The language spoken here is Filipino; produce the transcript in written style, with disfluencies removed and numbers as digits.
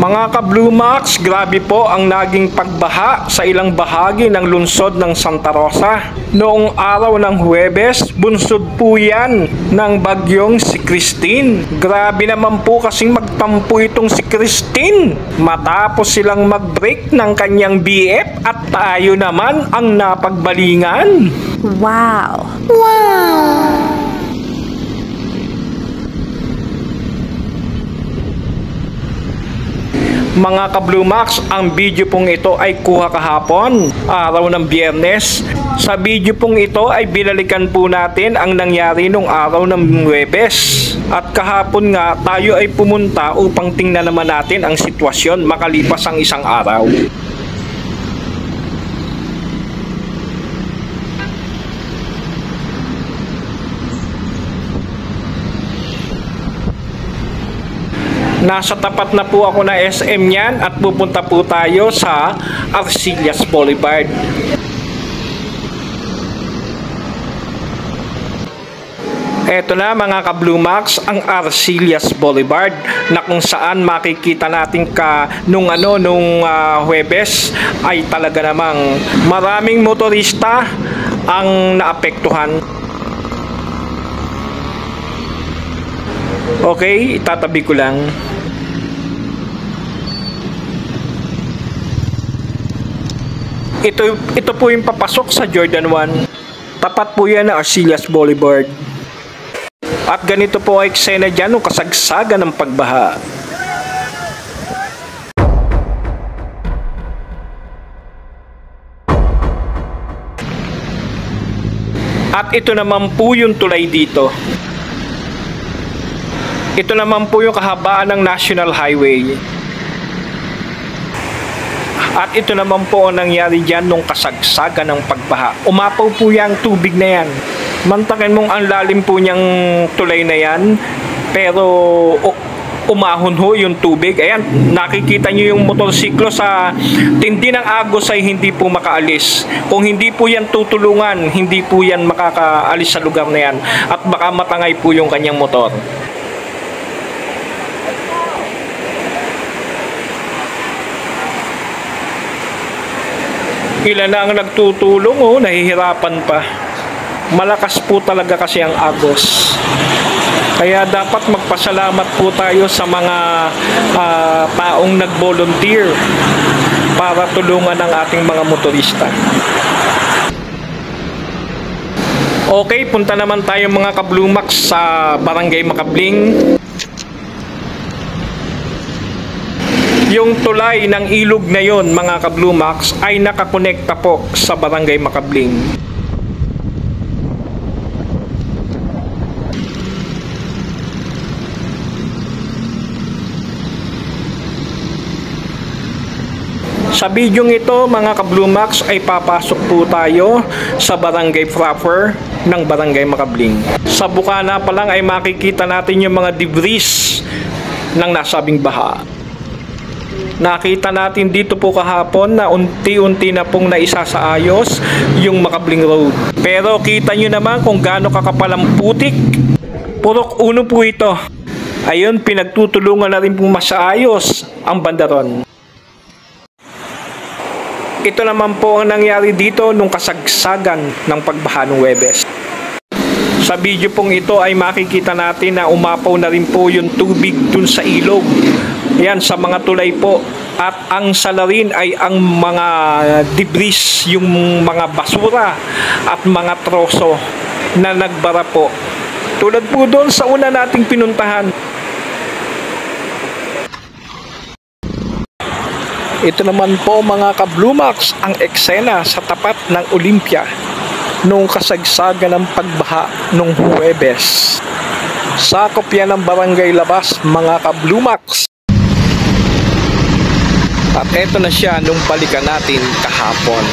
Mga ka-Bluemax, grabe po ang naging pagbaha sa ilang bahagi ng lungsod ng Santa Rosa. Noong araw ng Huwebes, bunsod po yan ng bagyong si Christine. Grabe naman po kasing magtampo itong si Christine. Matapos silang mag-break ng kanyang BF at tayo naman ang napagbalingan. Wow! Wow! Mga ka-Bluemax, ang video pong ito ay kuha kahapon, araw ng Biyernes. Sa video pong ito ay binalikan po natin ang nangyari nung araw ng Huwebes. At kahapon nga tayo ay pumunta upang tingnan naman natin ang sitwasyon makalipas ang isang araw. Nasa tapat na po ako na SM niyan at pupunta po tayo sa Arcillas Boulevard. Eto na mga ka-Bluemax, ang Arcillas Boulevard na kung saan makikita natin nung Huwebes ay talaga namang maraming motorista ang naapektuhan. Okay, itatabi ko lang. Ito po yung papasok sa Jordan 1. Tapat po yan na Arcillas Boulevard. At ganito po ay eksena dyan ng kasagsagan ng pagbaha. At ito naman po yung tulay dito. Ito naman po yung kahabaan ng National Highway. At ito naman po ang nangyari dyan nung kasagsagan ng pagbaha. Umapaw po yung tubig na yan. Mantakin mong ang lalim po niyang tulay na yan. Pero umahon ho yung tubig. Ayan, nakikita nyo yung motorsiklo sa tindi ng agos ay hindi po makaalis. Kung hindi po yan tutulungan, hindi po yan makakaalis sa lugar na yan. At baka matangay po yung kanyang motor. Ilan na ang nagtutulong, nahihirapan pa. Malakas po talaga kasi ang agos. Kaya dapat magpasalamat po tayo sa mga taong nag-volunteer para tulungan ang ating mga motorista. Okay, punta naman tayo mga ka-Bluemax sa Barangay Makabling. Yung tulay ng ilog na yon mga ka-Bluemax ay nakakonekta po sa Barangay Makabling. Sa bidyong ito mga ka-Bluemax ay papasok po tayo sa barangay proper ng Barangay Makabling. Sa bukana pa lang ay makikita natin yung mga debris ng nasabing baha. Nakita natin dito po kahapon na unti-unti na pong naisasaayos yung Makabling Road. Pero kita nyo naman kung gaano kakapal ang putik. Purok uno po ito. Ayun, pinagtutulungan na rin pong masaayos ang bandaron. Ito naman po ang nangyari dito nung kasagsagan ng pagbaha ng Huwebes. Sa video pong ito ay makikita natin na umapaw na rin po yung tubig dun sa ilog. Yan, sa mga tulay po. At ang salarin ay ang mga debris, yung mga basura at mga troso na nagbara po. Tulad po doon sa una nating pinuntahan. Ito naman po mga ka-Bluemax ang eksena sa tapat ng Olympia noong kasagsagan ng pagbaha noong Huwebes. Sakop yan ng Barangay Labas mga ka-Bluemax. At eto na siya nung balikan natin kahapon.